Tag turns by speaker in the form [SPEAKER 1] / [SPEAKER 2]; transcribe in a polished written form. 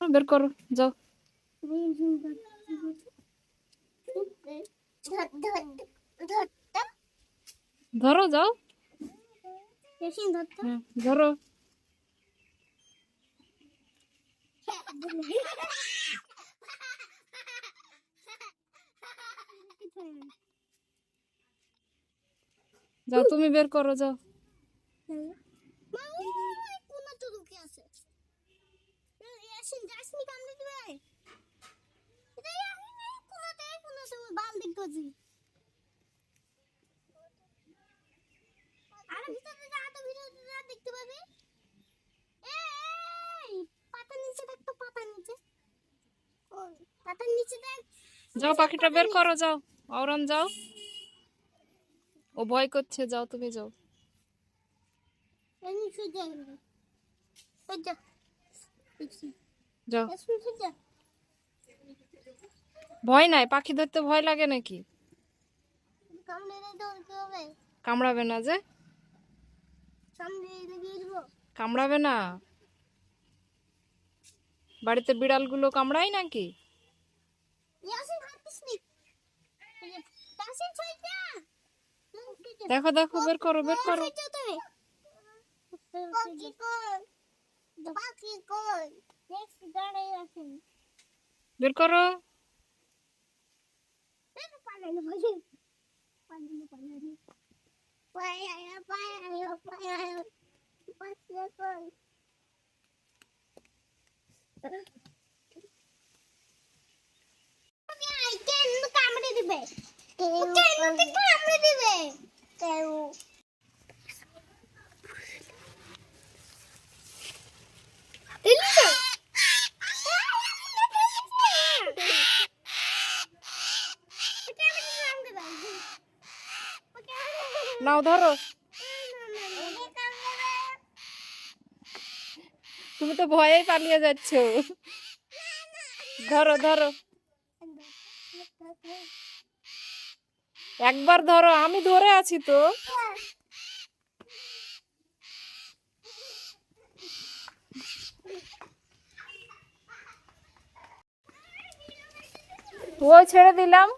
[SPEAKER 1] বের করো, যাও। ধরো, যাও। ধরো। যাও, তুমি বের করো, যাও। যাও, পাখিটা বের করো, যাও। অওরান, যাও। ও ভয় করছে, যাও, তুমি যাও। যাও। ভয় নাই, পাখি ধরতে ভয় লাগে নাকি? কামড়াবে না যে? কামড়াবে না? বাড়িতে বিড়ালগুলো কামড়ায় নাকি? দেখো, দেখো, বের করো, বের করো। বের করো।
[SPEAKER 2] কামড়ে দিবে, কামড়ে দিবে।
[SPEAKER 1] নাও, ধরো। তুমি তো ভয়েই পালিয়ে যাচ্ছ। ধরো, ধরো। একবার ধরো, আমি ধরে আছি তো। ও ছেড়ে দিলাম।